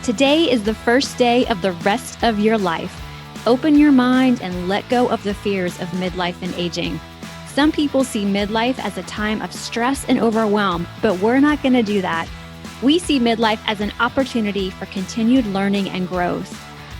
Today is the first day of the rest of your life. Open your mind and let go of the fears of midlife and aging. Some people see midlife as a time of stress and overwhelm, but we're not going to do that. We see midlife as an opportunity for continued learning and growth.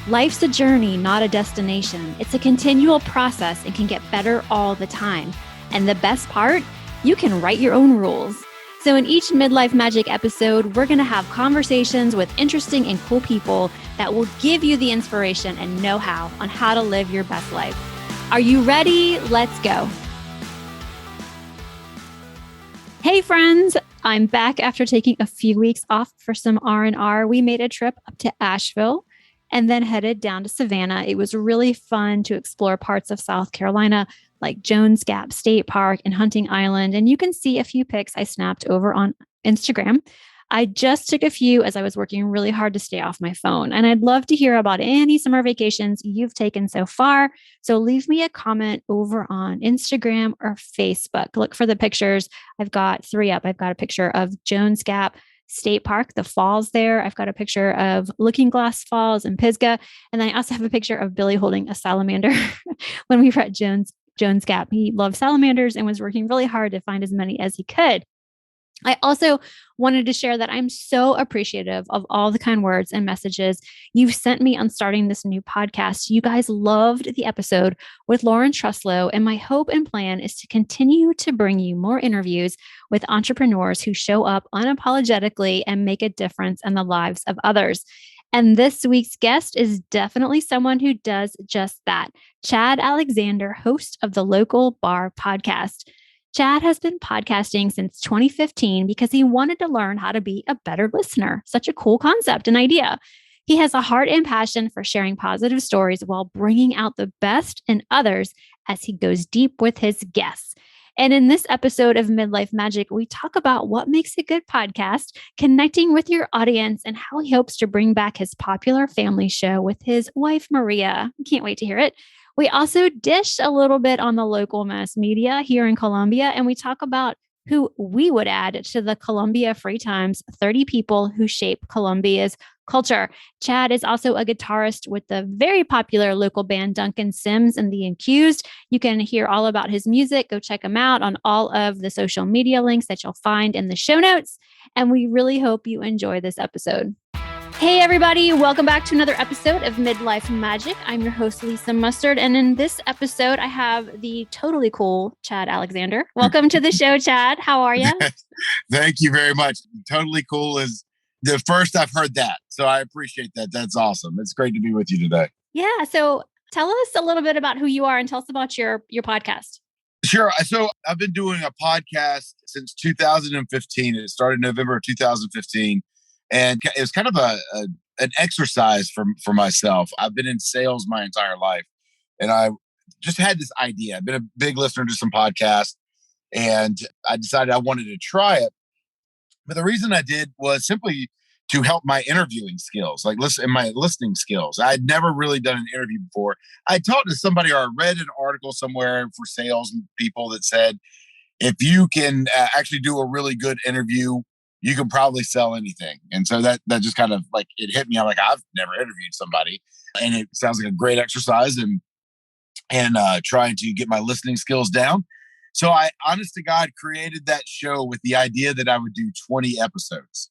Life's a journey, not a destination. It's a continual process and can get better all the time. And the best part, you can write your own rules. So in each Midlife Magic episode, we're going to have conversations with interesting and cool people that will give you the inspiration and know-how on how to live your best life. Are you ready? Let's go. Hey friends, I'm back after taking a few weeks off for some R&R. We made a trip up to Asheville and then headed down to Savannah. It was really fun to explore parts of South Carolina like Jones Gap State Park and Hunting Island. And you can see a few pics I snapped over on Instagram. I just took a few as I was working really hard to stay off my phone. And I'd love to hear about any summer vacations you've taken so far. So leave me a comment over on Instagram or Facebook. Look for the pictures. I've got 3 up. I've got a picture of Jones Gap State Park, the falls there. I've got a picture of Looking Glass Falls in Pisgah. And then I also have a picture of Billy holding a salamander when we were at Jones Gap. He loved salamanders and was working really hard to find as many as he could. I also wanted to share that I'm so appreciative of all the kind words and messages you've sent me on starting this new podcast. You guys loved the episode with Lauren Truslow, and my hope and plan is to continue to bring you more interviews with entrepreneurs who show up unapologetically and make a difference in the lives of others. And this week's guest is definitely someone who does just that. Chad Alexander, host of the Local Bar podcast. Chad has been podcasting since 2015 because he wanted to learn how to be a better listener. Such a cool concept and idea. He has a heart and passion for sharing positive stories while bringing out the best in others as he goes deep with his guests. And in this episode of Midlife Magic, we talk about what makes a good podcast, connecting with your audience, and how he hopes to bring back his popular family show with his wife, Maria. Can't wait to hear it. We also dish a little bit on the local mass media here in Columbia, and we talk about who we would add to the Columbia Free Times 30 people who shape Columbia's culture. Chad is also a guitarist with the very popular local band Duncan Sims and the Accused. You can hear all about his music. Go check him out on all of the social media links that you'll find in the show notes. And we really hope you enjoy this episode. Hey everybody, welcome back to another episode of Midlife Magic. I'm your host, Lisa Mustard. And in this episode, I have the totally cool Chad Alexander. Welcome to the show, Chad. How are you? Thank you very much. Totally cool is the first I've heard that. So I appreciate that. That's awesome. It's great to be with you today. Yeah. So tell us a little bit about who you are and tell us about your podcast. Sure. So I've been doing a podcast since 2015. It started November of 2015. And it was kind of an exercise for myself. I've been in sales my entire life, and I just had this idea. I've been a big listener to some podcasts, and I decided I wanted to try it. But the reason I did was simply to help my interviewing skills, like my listening skills. I'd never really done an interview before. I talked to somebody or I read an article somewhere for sales people that said, if you can actually do a really good interview, you can probably sell anything. And so that just kind of like, it hit me. I'm like, I've never interviewed somebody, and it sounds like a great exercise and trying to get my listening skills down. So I, honest to God, created that show with the idea that I would do 20 episodes,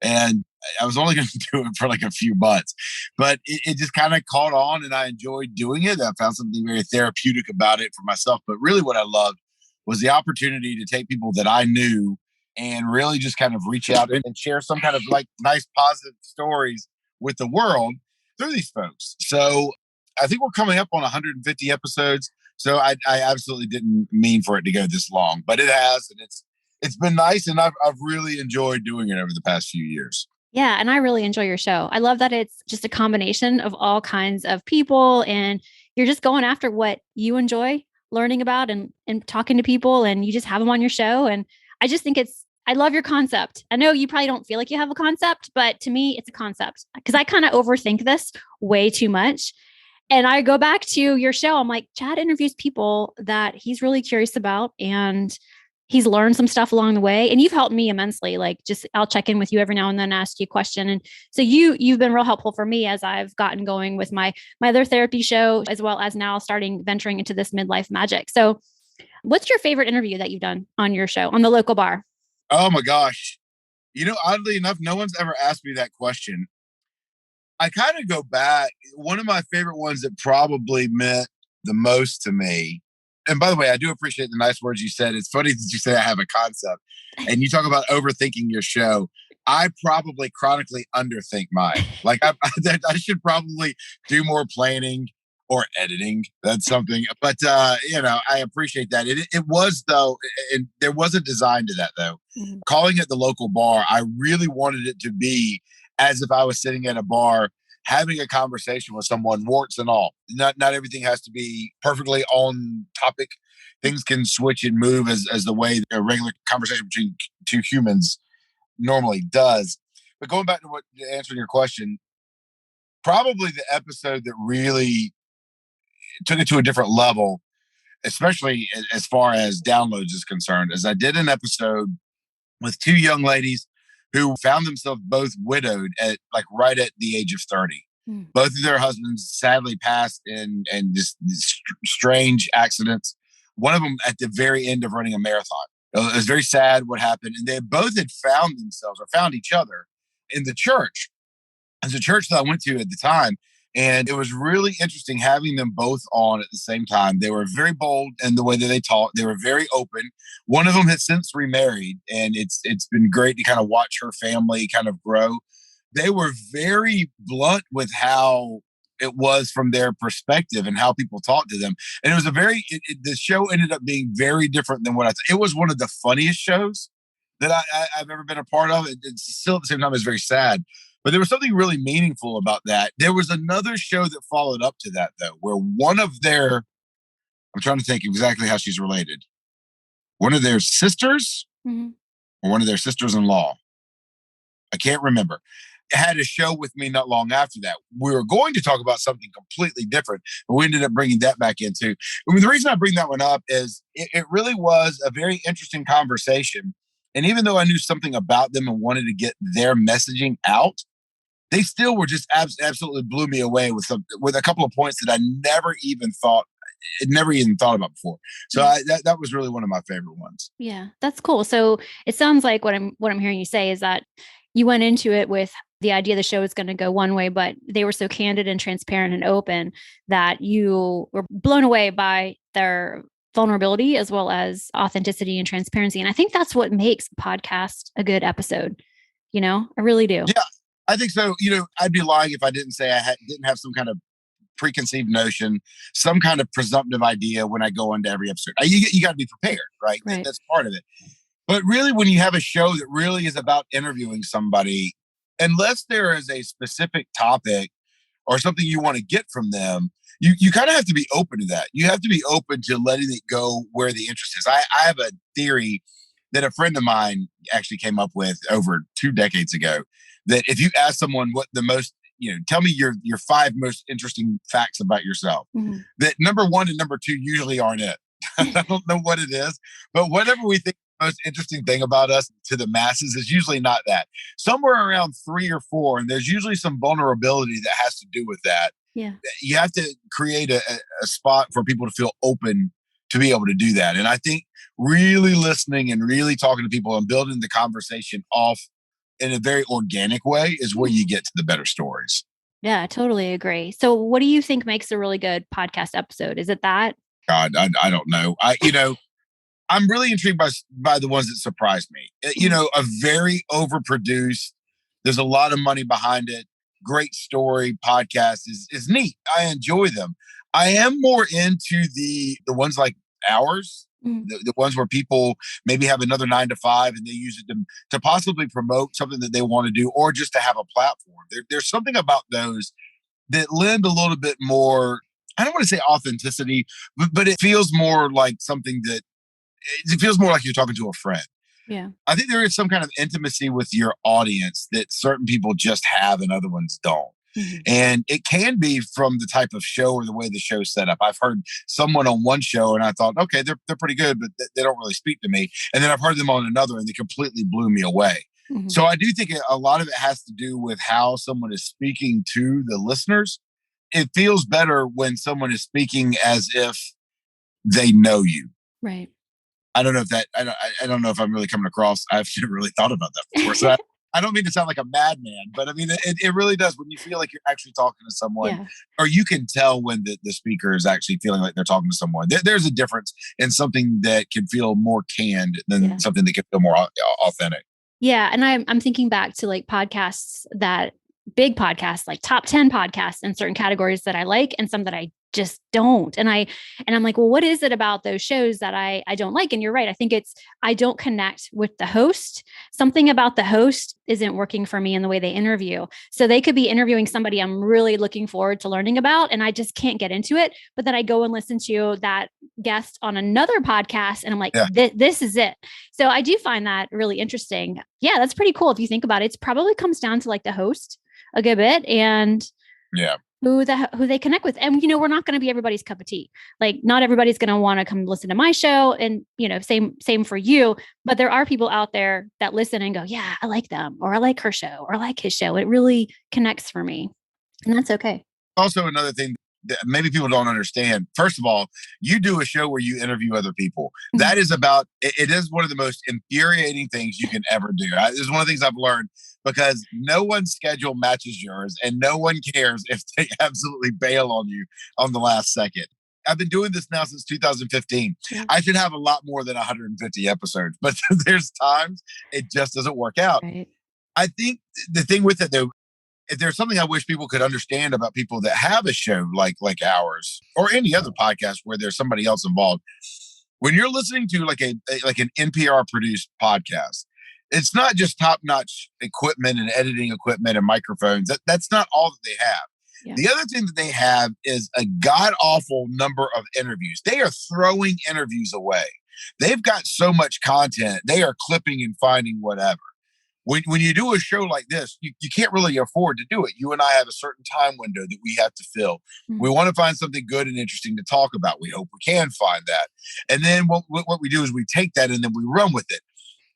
and I was only going to do it for like a few months, but it just kind of caught on, and I enjoyed doing it. I found something very therapeutic about it for myself. But really what I loved was the opportunity to take people that I knew and really just kind of reach out and share some kind of like nice, positive stories with the world through these folks. So I think we're coming up on 150 episodes. So I absolutely didn't mean for it to go this long, but it has, and it's been nice. And I've really enjoyed doing it over the past few years. Yeah. And I really enjoy your show. I love that it's just a combination of all kinds of people, and you're just going after what you enjoy learning about and talking to people, and you just have them on your show. And I just think I love your concept. I know you probably don't feel like you have a concept, but to me, it's a concept because I kind of overthink this way too much. And I go back to your show. I'm like, Chad interviews people that he's really curious about, and he's learned some stuff along the way, and you've helped me immensely. Like, just I'll check in with you every now and then, ask you a question. And so you've been real helpful for me as I've gotten going with my other therapy show, as well as now starting venturing into this midlife magic. So what's your favorite interview that you've done on your show, on the local bar? Oh my gosh. Oddly enough, no one's ever asked me that question. I kind of go back. One of my favorite ones that probably meant the most to me. And by the way, I do appreciate the nice words you said. It's funny that you say I have a concept and you talk about overthinking your show. I probably chronically underthink mine. Like I should probably do more planning or editing. That's something. But I appreciate that. It was though, and there was a design to that though. Mm-hmm. Calling it the local bar, I really wanted it to be as if I was sitting at a bar having a conversation with someone, warts and all. Not everything has to be perfectly on topic. Things can switch and move as the way a regular conversation between two humans normally does. But going back to answering your question, probably the episode that really took it to a different level, especially as far as downloads is concerned, is I did an episode with two young ladies who found themselves both widowed right at the age of 30. Both of their husbands sadly passed in just strange accidents. One of them at the very end of running a marathon. It was very sad what happened. And they both had found themselves or found each other in the church. As a church that I went to at the time. And it was really interesting having them both on at the same time. They were very bold in the way that they talked. They were very open. One of them has since remarried, and it's been great to kind of watch her family kind of grow. They were very blunt with how it was from their perspective and how people talked to them. And it was the show ended up being very different than what it was one of the funniest shows that I've ever been a part of. It's still at the same time, it's very sad. But there was something really meaningful about that. There was another show that followed up to that, though, where I'm trying to think exactly how she's related. One of their sisters or one of their sisters-in-law. I can't remember. Had a show with me not long after that. We were going to talk about something completely different, but we ended up bringing that back into. The reason I bring that one up is it really was a very interesting conversation. And even though I knew something about them and wanted to get their messaging out, they still were just absolutely blew me away with a couple of points that I never even thought about before. So that was really one of my favorite ones. Yeah, that's cool. So it sounds like what I'm hearing you say is that you went into it with the idea the show was going to go one way, but they were so candid and transparent and open that you were blown away by their vulnerability as well as authenticity and transparency. And I think that's what makes a podcast a good episode. I really do. Yeah. I think so. I'd be lying if I didn't say I didn't have some kind of preconceived notion, some kind of presumptive idea when I go into every episode. You got to be prepared, right? That's part of it. But really, when you have a show that really is about interviewing somebody, unless there is a specific topic or something you want to get from them, you kind of have to be open to that. You have to be open to letting it go where the interest is. I have a theory that a friend of mine actually came up with over 2 decades ago, that if you ask someone what the most, tell me your 5 most interesting facts about yourself, that number 1 and number 2 usually aren't it. I don't know what it is, but whatever we think the most interesting thing about us to the masses is usually not that. Somewhere around 3 or 4, and there's usually some vulnerability that has to do with that. Yeah. You have to create a spot for people to feel open to be able to do that. And I think really listening and really talking to people and building the conversation off in a very organic way is where you get to the better stories. Yeah, I totally agree. So what do you think makes a really good podcast episode? Is it that? God, I don't know. I'm really intrigued by the ones that surprised me. A very overproduced, there's a lot of money behind it, great story podcast is neat. I enjoy them. I am more into the ones like ours, the ones where people maybe have another 9 to 5 and they use it to possibly promote something that they want to do or just to have a platform. There's something about those that lend a little bit more, I don't want to say authenticity, but it feels more like something that it feels more like you're talking to a friend. Yeah. I think there is some kind of intimacy with your audience that certain people just have and other ones don't. Mhm. And it can be from the type of show or the way the show's set up. I've heard someone on one show and I thought, okay, they're pretty good, but they don't really speak to me. And then I've heard them on another and they completely blew me away. Mhm. So I do think a lot of it has to do with how someone is speaking to the listeners. It feels better when someone is speaking as if they know you. Right. I don't know if that, I don't know if I'm really coming across. I've never really thought about that before. So I don't mean to sound like a madman, but I mean, it really does when you feel like you're actually talking to someone, Yeah. or you can tell when the speaker is actually feeling like they're talking to someone. There's a difference in something that can feel more canned than Yeah. something that can feel more authentic. Yeah. And I'm thinking back to like podcasts that big podcasts, like top 10 podcasts in certain categories that I like and some that I just don't. And I'm like, well, what is it about those shows that I don't like? And you're right. I think I don't connect with the host. Something about the host isn't working for me in the way they interview. So they could be interviewing somebody I'm really looking forward to learning about, and I just can't get into it. But then I go and listen to that guest on another podcast and I'm like, Yeah. This is it. So I do find that really interesting. Yeah, that's pretty cool. If you think about it, it probably comes down to like the host a good bit and Yeah. who they connect with. And, we're not going to be everybody's cup of tea. Like not everybody's going to want to come listen to my show, and, same for you. But there are people out there that listen and go, yeah, I like them, or I like her show, or I like his show. It really connects for me. And that's okay. Also, another thing that maybe people don't understand. First of all, you do a show where you interview other people. That is about, it is one of the most infuriating things you can ever do. This is one of the things I've learned, because no one's schedule matches yours and no one cares if they absolutely bail on you on the last second. I've been doing this now since 2015. Yeah. I should have a lot more than 150 episodes, but there's times it just doesn't work out. Right. I think the thing with it though, if there's something I wish people could understand about people that have a show like ours or any other podcast where there's somebody else involved, when you're listening to like an NPR produced podcast, it's not just top notch equipment and editing equipment and microphones. That's not all that they have. Yeah. The other thing that they have is a god awful number of interviews. They are throwing interviews away. They've got so much content. They are clipping and finding whatever. When you do a show like this, you can't really afford to do it. You and I have a certain time window that we have to fill. Mhm. We want to find something good and interesting to talk about. We hope we can find that. And then what we do is we take that and then we run with it.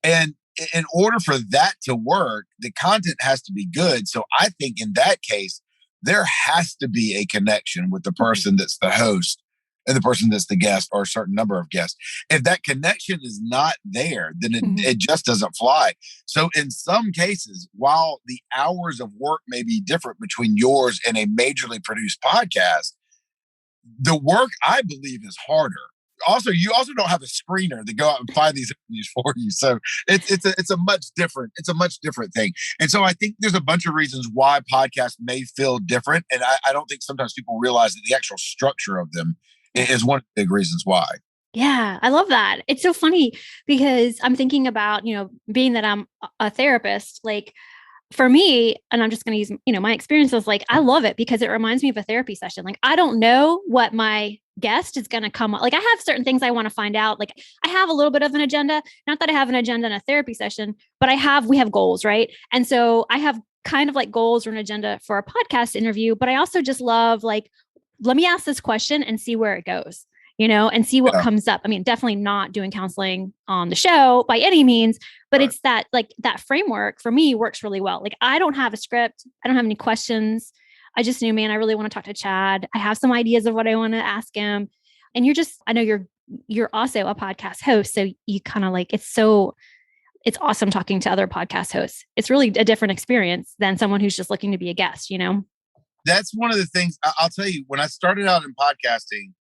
And in order for that to work, the content has to be good. So I think in that case, there has to be a connection with the person that's the host and the person that's the guest, or a certain number of guests. If that connection is not there, then it just doesn't fly. So in some cases, while the hours of work may be different between yours and a majorly produced podcast, the work, I believe, is harder. Also, you also don't have a screener to go out and find these interviews for you. So it's a much different thing. And so I think there's a bunch of reasons why podcasts may feel different. And I don't think sometimes people realize that the actual structure of them is one of the big reasons why. Yeah, I love that. It's so funny because I'm thinking about, being that I'm a therapist, like for me, and I'm just going to use, my experiences, like I love it because it reminds me of a therapy session. Like I don't know what my guest is going to come up. Like I have certain things I want to find out. Like I have a little bit of an agenda, not that I have an agenda in a therapy session, but we have goals, right? And so I have kind of like goals or an agenda for a podcast interview, but I also just love like, let me ask this question and see where it goes, and see what comes up. I mean, definitely not doing counseling on the show by any means, but it's that like that framework for me works really well. Like I don't have a script. I don't have any questions. I just knew, man, I really want to talk to Chad. I have some ideas of what I want to ask him. And I know you're also a podcast host. So you kind of like, it's awesome talking to other podcast hosts. It's really a different experience than someone who's just looking to be a guest, That's one of the things I'll tell you, when I started out in podcasting,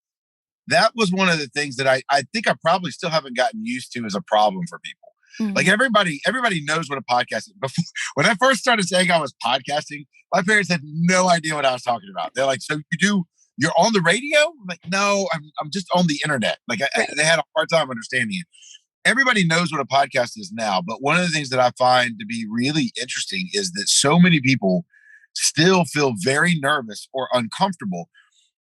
that was one of the things that I think I probably still haven't gotten used to as a problem for people. Mm-hmm. Like everybody knows what a podcast is. Before, when I first started saying I was podcasting, my parents had no idea what I was talking about. They're like, so you're on the radio? I'm like, no, I'm just on the internet. Like they had a hard time understanding it. Everybody knows what a podcast is now. But one of the things that I find to be really interesting is that so many people still feel very nervous or uncomfortable.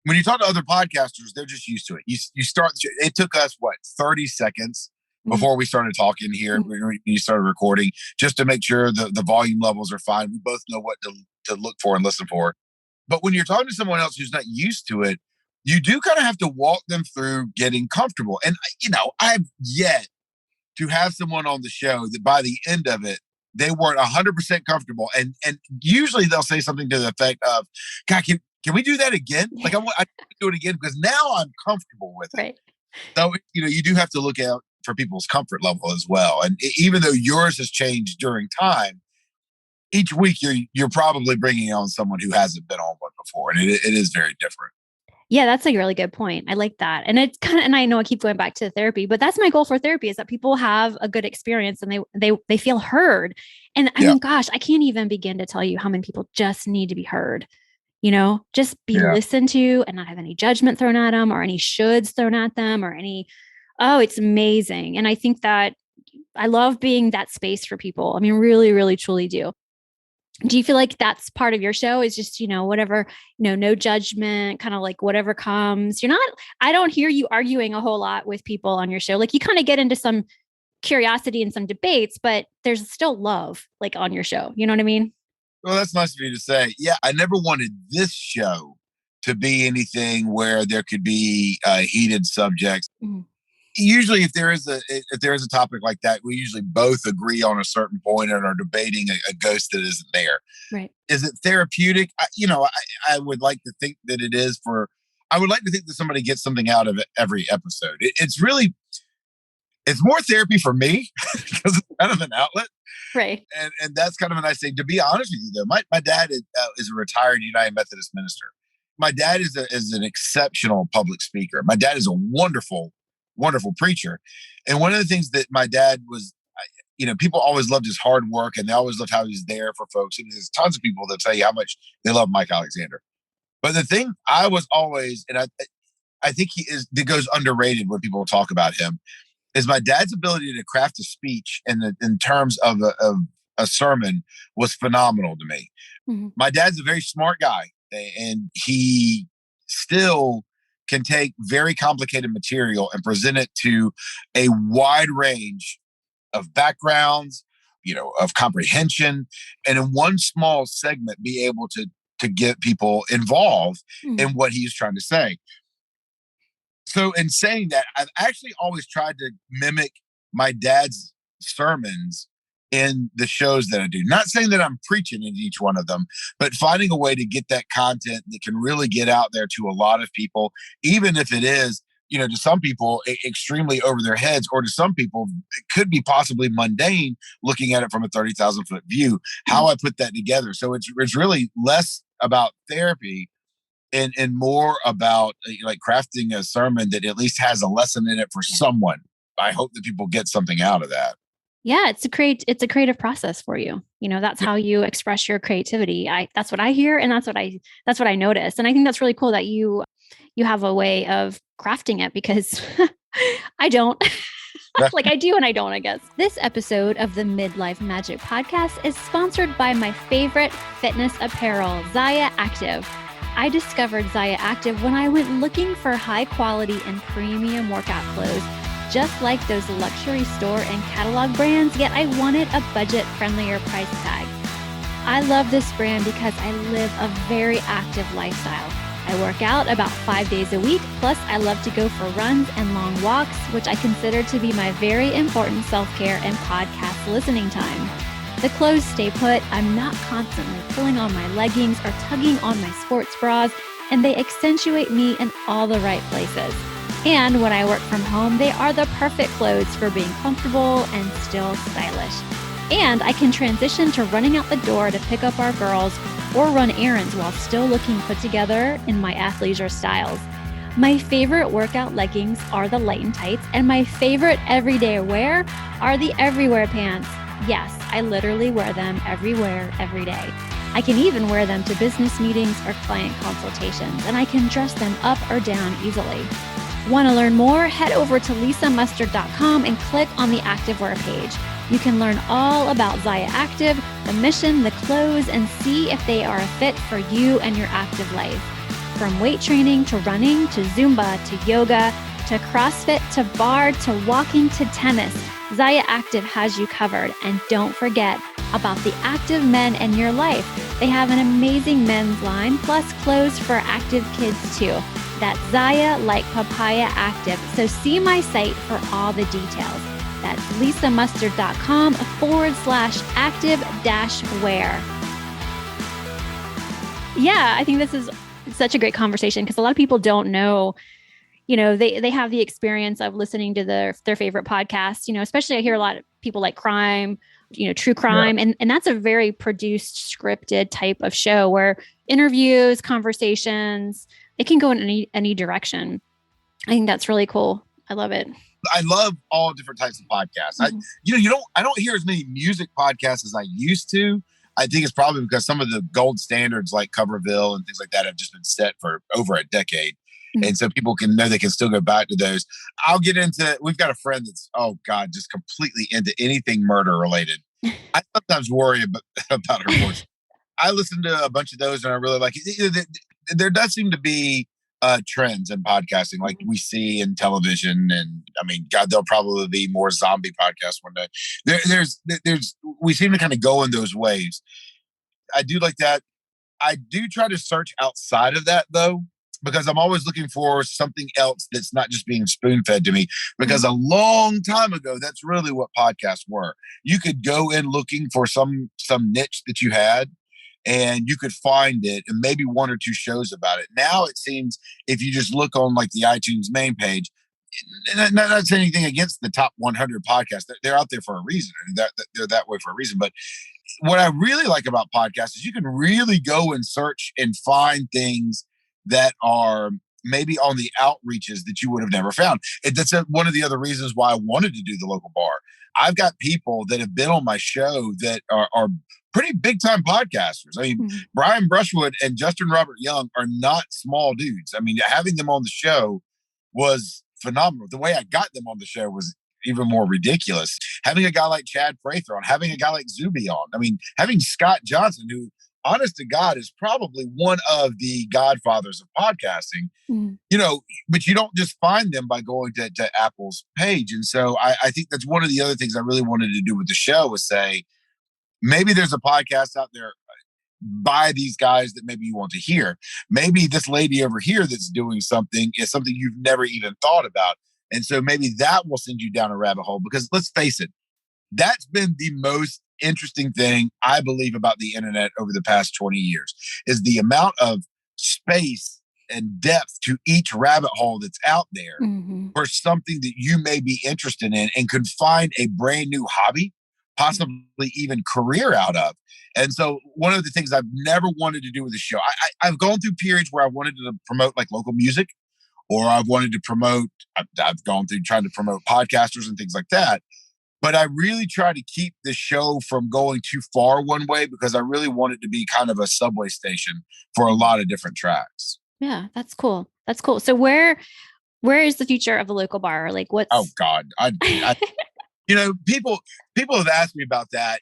When you talk to other podcasters, they're just used to it. It took us 30 seconds before we started talking here, when you started recording, just to make sure the volume levels are fine. We both know what to look for and listen for. But when you're talking to someone else who's not used to it, you do kind of have to walk them through getting comfortable. And, I've yet to have someone on the show that by the end of it, they weren't 100% comfortable. And usually they'll say something to the effect of, God, can we do that again? Like, I want to do it again because now I'm comfortable with it. Right. So, you do have to look out for people's comfort level as well. And even though yours has changed during time, each week you're probably bringing on someone who hasn't been on one before. And it is very different. Yeah, that's a really good point. I like that. And it's kind of, and I know I keep going back to therapy, but that's my goal for therapy is that people have a good experience and they feel heard. And I mean, gosh, I can't even begin to tell you how many people just need to be heard, just be listened to and not have any judgment thrown at them or any shoulds thrown at them or it's amazing. And I think that I love being that space for people. I mean, really, really, truly do. Do you feel like that's part of your show is just, whatever, no judgment, kind of like whatever comes? I don't hear you arguing a whole lot with people on your show. Like you kind of get into some curiosity and some debates, but there's still love like on your show. You know what I mean? Well, that's nice of you to say. Yeah, I never wanted this show to be anything where there could be heated subjects. Mm-hmm. Usually if there is a topic like that, we usually both agree on a certain point and are debating a ghost that isn't there. Right. Is it therapeutic? I would like to think that it is I would like to think that somebody gets something out of it every episode. It's more therapy for me because it's kind of an outlet. Right. And that's kind of a nice thing. To be honest with you though, my dad is a retired United Methodist minister. My dad is an exceptional public speaker. My dad is a wonderful preacher. And one of the things that my dad was, people always loved his hard work and they always loved how he's there for folks. And there's tons of people that tell you how much they love Mike Alexander. But the thing I was always, and I think that goes underrated when people talk about him, is my dad's ability to craft a speech in terms of a sermon was phenomenal to me. Mm-hmm. My dad's a very smart guy and he still can take very complicated material and present it to a wide range of backgrounds, of comprehension, and in one small segment be able to get people involved in what he's trying to say. So in saying that, I've actually always tried to mimic my dad's sermons in the shows that I do. Not saying that I'm preaching in each one of them, but finding a way to get that content that can really get out there to a lot of people, even if it is, to some people extremely over their heads, or to some people it could be possibly mundane looking at it from a 30,000 foot view, how I put that together. So it's really less about therapy and more about like crafting a sermon that at least has a lesson in it for someone. I hope that people get something out of that. Yeah, it's a creative process for you. That's how you express your creativity. That's what I hear, and that's what I notice. And I think that's really cool that you have a way of crafting it because I don't. Like I do and I don't, I guess. This episode of the Midlife Magic Podcast is sponsored by my favorite fitness apparel, Zaya Active. I discovered Zaya Active when I went looking for high quality and premium workout clothes, just like those luxury store and catalog brands, yet I wanted a budget-friendlier price tag. I love this brand because I live a very active lifestyle. I work out about 5 days a week, plus I love to go for runs and long walks, which I consider to be my very important self-care and podcast listening time. The clothes stay put, I'm not constantly pulling on my leggings or tugging on my sports bras, and they accentuate me in all the right places. And when I work from home, they are the perfect clothes for being comfortable and still stylish. And I can transition to running out the door to pick up our girls or run errands while still looking put together in my athleisure styles. My favorite workout leggings are the Lighten Tights, and my favorite everyday wear are the Everywhere pants. Yes, I literally wear them everywhere, every day. I can even wear them to business meetings or client consultations, and I can dress them up or down easily. Want to learn more? Head over to lisamustard.com and click on the Activewear page. You can learn all about Zaya Active, the mission, the clothes, and see if they are a fit for you and your active life. From weight training to running to Zumba to yoga to CrossFit to bar to walking to tennis, Zaya Active has you covered. And don't forget about the active men in your life. They have an amazing men's line, plus clothes for active kids too. That's Zaya like papaya active. So see my site for all the details. That's lisamustard.com/active-wear. Yeah, I think this is such a great conversation because a lot of people don't know, they have the experience of listening to their favorite podcast, especially I hear a lot of people like crime, true crime. Yeah. And that's a very produced, scripted type of show where interviews, conversations, it can go in any direction. I think that's really cool. I love it. I love all different types of podcasts. Mm-hmm. I don't hear as many music podcasts as I used to. I think it's probably because some of the gold standards like Coverville and things like that have just been set for over a decade. Mm-hmm. And so people can know they can still go back to those. I'll get into, we've got a friend that's, just completely into anything murder related. I sometimes worry about her voice. I listen to a bunch of those and I really like it. There does seem to be trends in podcasting like we see in television. And I mean, God, there'll probably be more zombie podcasts one day. We seem to kind of go in those waves. I do like that. I do try to search outside of that though, because I'm always looking for something else that's not just being spoon-fed to me. Because a long time ago, that's really what podcasts were. You could go in looking for some niche that you had, and you could find it and maybe one or two shows about it. Now it seems if you just look on like the iTunes main page, and not saying anything against the top 100 podcasts, they're out there for a reason. And they're that way for a reason. But what I really like about podcasts is you can really go and search and find things that are maybe on the outreaches that you would have never found. And that's one of the other reasons why I wanted to do the local bar. I've got people that have been on my show that are pretty big time podcasters. I mean, Brian Brushwood and Justin Robert Young are not small dudes. I mean, having them on the show was phenomenal. The way I got them on the show was even more ridiculous. Having a guy like Chad Prather on, having a guy like Zuby on. I mean, having Scott Johnson, who, honest to God, is probably one of the godfathers of podcasting, but you don't just find them by going to Apple's page. And so I think that's one of the other things I really wanted to do with the show was say, maybe there's a podcast out there by these guys that maybe you want to hear. Maybe this lady over here that's doing something is something you've never even thought about. And so maybe that will send you down a rabbit hole, because let's face it, that's been the most interesting thing I believe about the internet over the past 20 years is the amount of space and depth to each rabbit hole that's out there for something that you may be interested in and could find a brand new hobby, possibly even career out of. And so one of the things I've never wanted to do with the show, I've gone through periods where I wanted to promote like local music, or I've wanted to promote, I've gone through trying to promote podcasters and things like that. But I really try to keep the show from going too far one way, because I really want it to be kind of a subway station for a lot of different tracks. Yeah, that's cool. That's cool. So where is the future of the local bar? Like what's... Oh God. I people have asked me about that.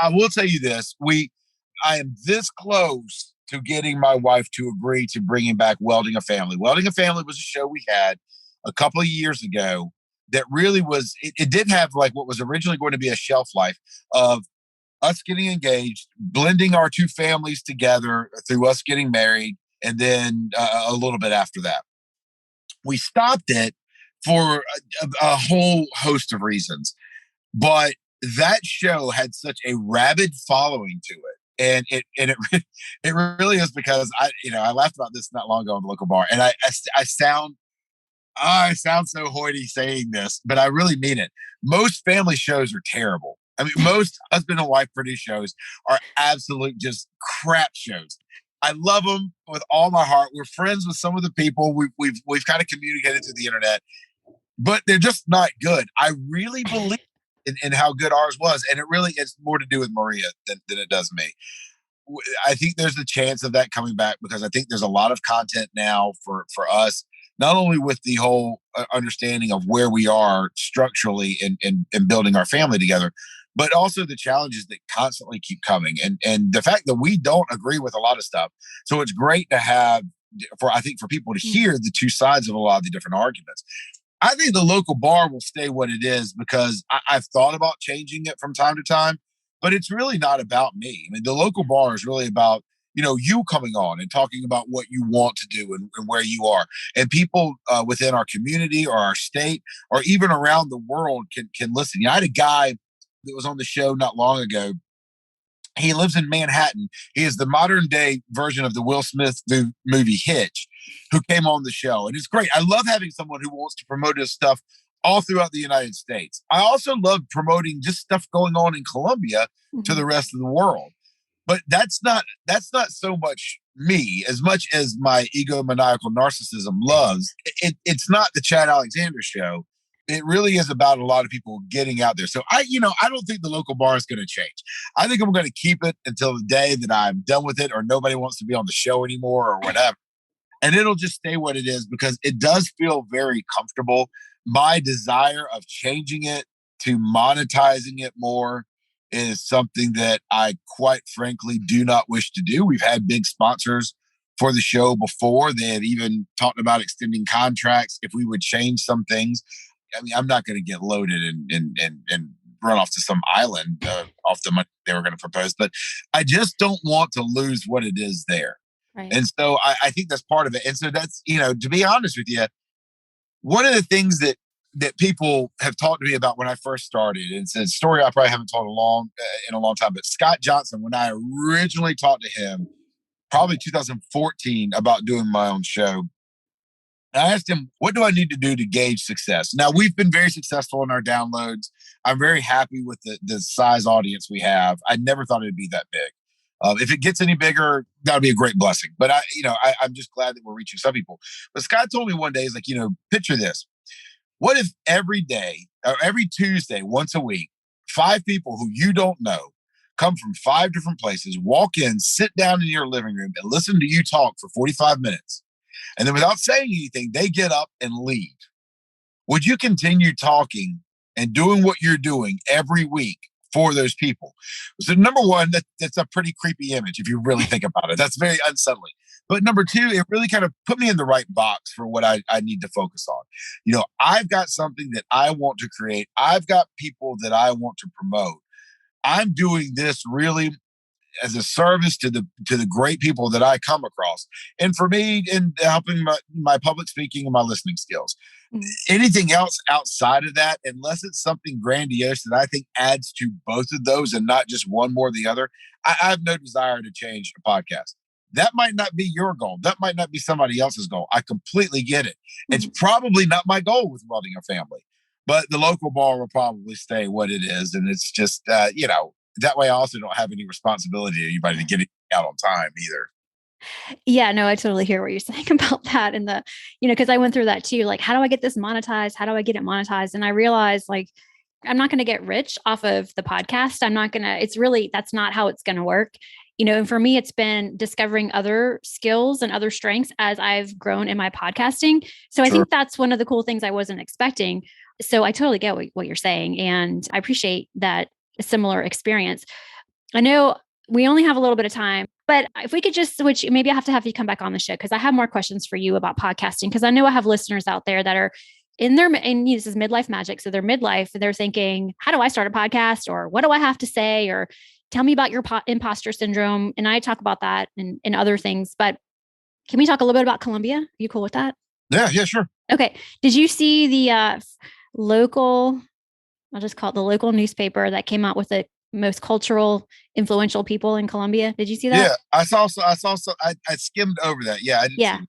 I will tell you this. I am this close to getting my wife to agree to bringing back Welding a Family. Welding a Family was a show we had a couple of years ago that really was, it did have like what was originally going to be a shelf life of us getting engaged, blending our two families together through us getting married, and then a little bit after that. We stopped it for a whole host of reasons. But that show had such a rabid following to it. And it really is because I laughed about this not long ago in the local bar. And I sound so hoity saying this, but I really mean it. Most family shows are terrible. I mean, most husband and wife produced shows are absolute just crap shows. I love them with all my heart. We're friends with some of the people. We've kind of communicated through the internet, but they're just not good. I really believe in how good ours was, and it's more to do with Maria than it does me. I think there's a chance of that coming back, because I think there's a lot of content now for us, not only with the whole understanding of where we are structurally in building our family together, but also the challenges that constantly keep coming, and the fact that we don't agree with a lot of stuff. So it's great to have, I think for people to hear the two sides of a lot of the different arguments. I think the local bar will stay what it is, because I've thought about changing it from time to time, but it's really not about me. I mean, the local bar is really about, you coming on and talking about what you want to do and where you are. And people within our community or our state or even around the world can listen. I had a guy that was on the show not long ago. He lives in Manhattan. He is the modern day version of the Will Smith movie Hitch, who came on the show. And it's great. I love having someone who wants to promote his stuff all throughout the United States. I also love promoting just stuff going on in Colombia to the rest of the world. But that's not so much me as much as my egomaniacal narcissism loves. It's not the Chad Alexander show. It really is about a lot of people getting out there. So I don't think the local bar is going to change. I think I'm going to keep it until the day that I'm done with it or nobody wants to be on the show anymore or whatever. And it'll just stay what it is because it does feel very comfortable. My desire of changing it to monetizing it more is something that I quite frankly do not wish to do. We've had big sponsors for the show before. They have even talked about extending contracts if we would change some things. I mean, I'm not going to get loaded and run off to some island off the money they were going to propose, but I just don't want to lose what it is there. Right. And so I think that's part of it. And so that's, to be honest with you, one of the things that people have talked to me about when I first started, and it's a story I probably haven't told in a long time, but Scott Johnson, when I originally talked to him, probably 2014, about doing my own show, I asked him, what do I need to do to gauge success? Now, we've been very successful in our downloads. I'm very happy with the size audience we have. I never thought it'd be that big. If it gets any bigger, that would be a great blessing. But I'm just glad that we're reaching some people. But Scott told me one day, he's like, picture this. What if every day or every Tuesday, once a week, 5 people who you don't know come from 5 different places, walk in, sit down in your living room and listen to you talk for 45 minutes. And then without saying anything, they get up and leave. Would you continue talking and doing what you're doing every week for those people? So number one, that's a pretty creepy image if you really think about it. That's very unsettling. But number two, it really kind of put me in the right box for what I need to focus on. I've got something that I want to create. I've got people that I want to promote. I'm doing this really as a service to the great people that I come across. And for me, in helping my public speaking and my listening skills. Mm-hmm. Anything else outside of that, unless it's something grandiose that I think adds to both of those and not just one more than the other, I have no desire to change a podcast. That might not be your goal. That might not be somebody else's goal. I completely get it. Mm-hmm. It's probably not my goal with welding a family, but the local bar will probably stay what it is. And it's just, that way I also don't have any responsibility to anybody to get it out on time either. Yeah, no, I totally hear what you're saying about that. And because I went through that too. Like, how do I get this monetized? How do I get it monetized? And I realized I'm not going to get rich off of the podcast. That's not how it's going to work. And for me, it's been discovering other skills and other strengths as I've grown in my podcasting. So I think that's one of the cool things I wasn't expecting. So I totally get what you're saying. And I appreciate that similar experience. I know we only have a little bit of time, but if we could just switch, maybe I have to have you come back on the show because I have more questions for you about podcasting. Because I know I have listeners out there that are and this is midlife magic. So they're midlife and they're thinking, how do I start a podcast? Or what do I have to say? Or tell me about your imposter syndrome. And I talk about that and other things, but can we talk a little bit about Colombia? Are you cool with that? Yeah, sure. Okay. Did you see the local, I'll just call it the local newspaper that came out with the most cultural, influential people in Colombia? Did you see that? Yeah, I saw. I skimmed over that. Yeah, I did. Yeah.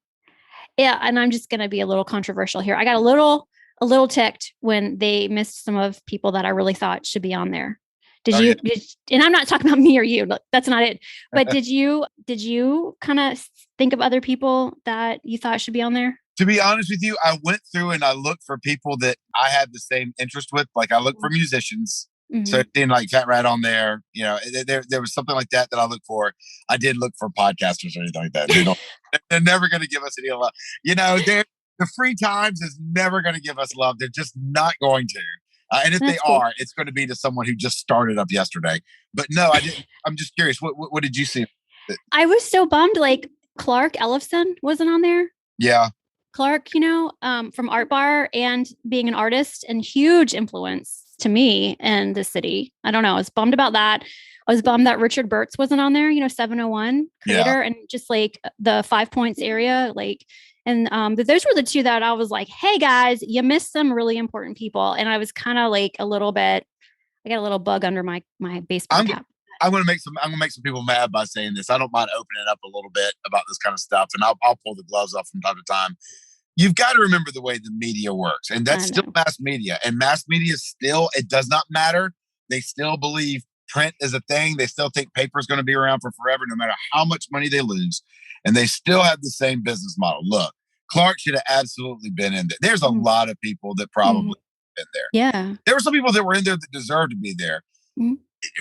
Yeah. And I'm just going to be a little controversial here. I got a little ticked when they missed some of people that I really thought should be on there. And I'm not talking about me or you, that's not it. But did you kind of think of other people that you thought should be on there? To be honest with you, I went through and I looked for people that I had the same interest with. Like I looked for musicians. Mm-hmm. So seeing like Fat Rat on there, there was something like that I looked for. I did look for podcasters or anything like that. They're never going to give us any love. The free times is never going to give us love. They're just not going to. And if That's cool. It's going to be to someone who just started up yesterday. But no, I didn't. I'm just curious. What did you see? I was so bummed. Like Clark Ellefson wasn't on there. Yeah. Clark, from Art Bar and being an artist and huge influence to me in the city. I don't know. I was bummed about that. I was bummed that Richard Burtz wasn't on there, 701 Yeah. creator, and just like the 5 Points area, like, and those were the two that I was like, hey guys, you missed some really important people. And I was kind of like a little bit, I got a little bug under my baseball cap. I'm gonna make some people mad by saying this. I don't mind opening up a little bit about this kind of stuff, and I'll pull the gloves off from time to time. You've got to remember the way the media works, and that's still mass media. And mass media still, it does not matter. They still believe print is a thing. They still think paper is going to be around for forever, no matter how much money they lose. And they still have the same business model. Look, Clark should have absolutely been in there. There's a lot of people that probably been there. Yeah. There were some people that were in there that deserved to be there. Mm-hmm.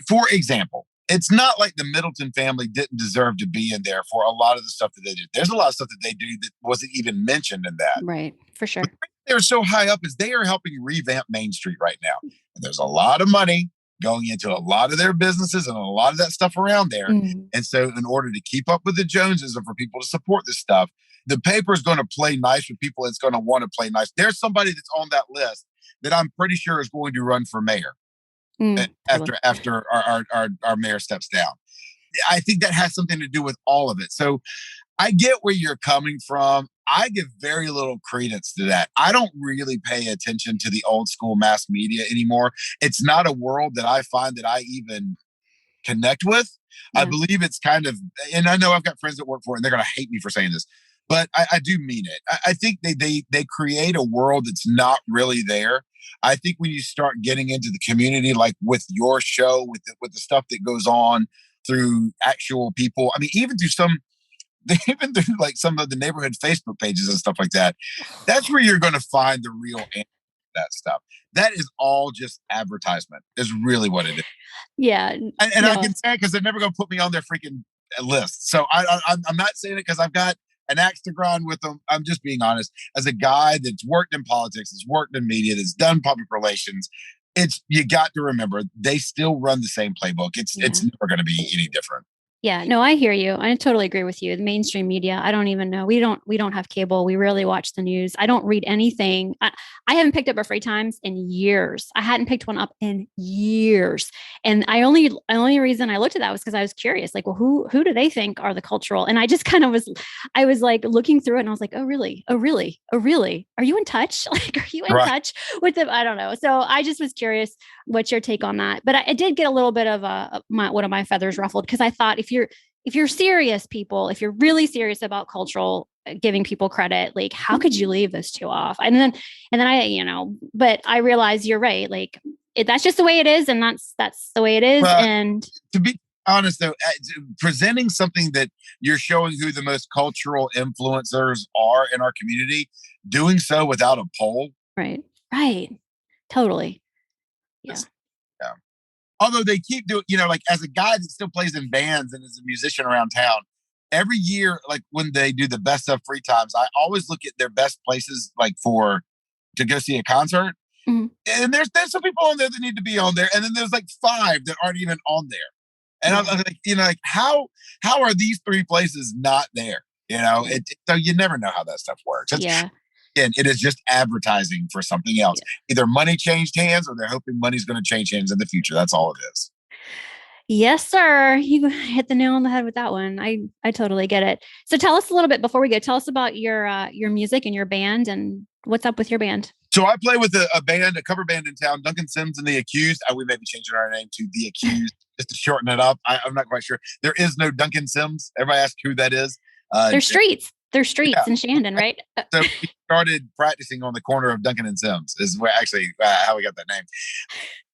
For example, it's not like the Middleton family didn't deserve to be in there for a lot of the stuff that they did. There's a lot of stuff that they do that wasn't even mentioned in that. Right, for sure. But they're so high up is they are helping revamp Main Street right now. And there's a lot of money going into a lot of their businesses and a lot of that stuff around there. And so in order to keep up with the Joneses and for people to support this stuff, the paper is going to play nice with people. It's going to want to play nice. There's somebody that's on that list that I'm pretty sure is going to run for mayor. After our mayor steps down. I think that has something to do with all of it. So I get where you're coming from. I give very little credence to that. I don't really pay attention to the old school mass media anymore. It's not a world that I find that I even connect with. I believe it's kind of, and I know I've got friends that work for it and they're going to hate me for saying this, but I do mean it. I think they create a world that's not really there. I think when you start getting into the community, like with your show, with the stuff that goes on through actual people, I mean, even through like some of the neighborhood Facebook pages and stuff like that, that's where you're going to find the real answer to that stuff. That is all just advertisement, is really what it is. Yeah. And I can say it because they're never going to put me on their freaking list. So I'm not saying it because I've got an axe to grind with them. I'm just being honest. As a guy that's worked in politics, that's worked in media, that's done public relations, you got to remember they still run the same playbook. It's never going to be any different. Yeah, no, I hear you. I totally agree with you. The mainstream media, I don't even know. We don't have cable. We rarely watch the news. I don't read anything. I haven't picked up a Free Times in years. I hadn't picked one up in years. And only reason I looked at that was because I was curious, like, well, who do they think are the cultural? And I just kind of I was like looking through it and I was like, oh, really? Oh, really? Oh, really? Are you in touch? Like, are you in touch with them? I don't know. So I just was curious what's your take on that. But I did get a little bit of one of my feathers ruffled because I thought if you're serious people, if you're really serious about cultural giving people credit, like how could you leave those two off? And then but I realize you're right. Like that's just the way it is. And that's the way it is. Well, and to be honest though, presenting something that you're showing who the most cultural influencers are in our community, doing so without a poll. Right. Totally. Yeah. Although they keep doing, like as a guy that still plays in bands and is a musician around town, every year, like when they do the best of Free Times, I always look at their best places, like to go see a concert. And there's some people on there that need to be on there, and then there's like 5 that aren't even on there. And I'm like, like how are these 3 places not there? So you never know how that stuff works. And it is just advertising for something else. Either money changed hands or they're hoping money's going to change hands in the future. That's all it is. Yes, sir. You hit the nail on the head with that one. I totally get it. So tell us a little bit before we go. Tell us about your music and your band and what's up with your band. So I play with a cover band in town, Duncan Sims and the Accused. We may be changing our name to the Accused just to shorten it up. I'm not quite sure. There is no Duncan Sims. Everybody asks who that is. There's streets in Shandon, right? So we started practicing on the corner of Duncan and Sims is where actually how we got that name.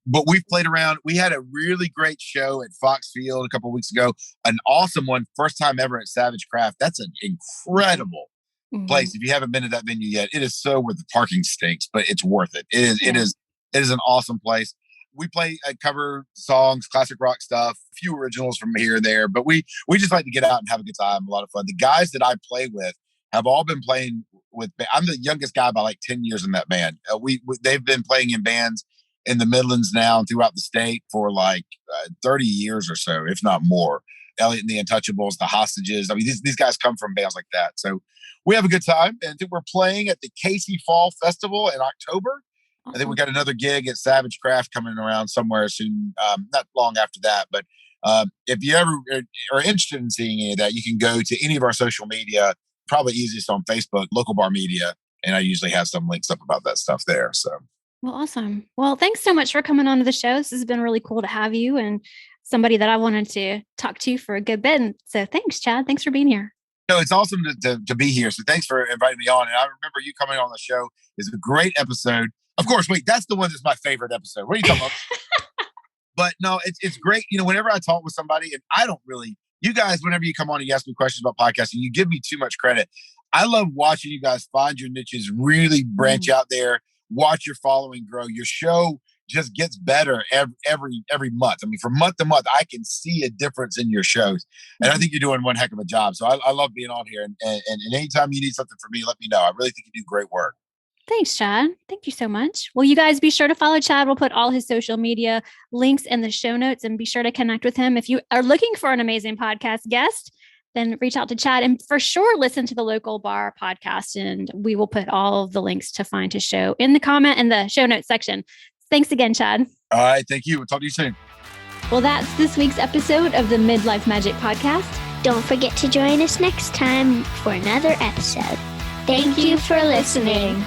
But we've played around. We had a really great show at Fox Field a couple of weeks ago. An awesome one. First time ever at Savage Craft. That's an incredible place. If you haven't been to that venue yet, it is so where the parking stinks, but it's worth it. It is an awesome place. We play cover songs, classic rock stuff, a few originals from here and there, but we just like to get out and have a good time, a lot of fun. The guys that I play with have all been playing with. I'm the youngest guy by like 10 years in that band. They've been playing in bands in the Midlands now and throughout the state for like 30 years or so, if not more. Elliot and the Untouchables, the Hostages. I mean, these guys come from bands like that. So we have a good time, and we're playing at the Casey Fall Festival in October. I think we got another gig at Savage Craft coming around somewhere soon, not long after that. But if you ever are interested in seeing any of that, you can go to any of our social media, probably easiest on Facebook, Local Bar Media. And I usually have some links up about that stuff there. So. Well, awesome. Well, thanks so much for coming on to the show. This has been really cool to have you and somebody that I wanted to talk to for a good bit. And so thanks, Chad. Thanks for being here. No, it's awesome to be here. So thanks for inviting me on. And I remember you coming on the show. It's a great episode. Of course, wait, that's the one that's my favorite episode. What are you talking about? But no, it's great. Whenever I talk with somebody, and I don't really, you guys, whenever you come on and you ask me questions about podcasting, you give me too much credit. I love watching you guys find your niches, really branch out there, watch your following grow. Your show just gets better every month. I mean, from month to month, I can see a difference in your shows. And I think you're doing one heck of a job. So I love being on here. And anytime you need something from me, let me know. I really think you do great work. Thanks, Chad. Thank you so much. Well, you guys be sure to follow Chad. We'll put all his social media links in the show notes, and be sure to connect with him. If you are looking for an amazing podcast guest, then reach out to Chad, and for sure listen to the Local Bar podcast. And we will put all of the links to find his show in the show notes section. Thanks again, Chad. All right. Thank you. We'll talk to you soon. Well, that's this week's episode of the Midlife Magic Podcast. Don't forget to join us next time for another episode. Thank you for listening.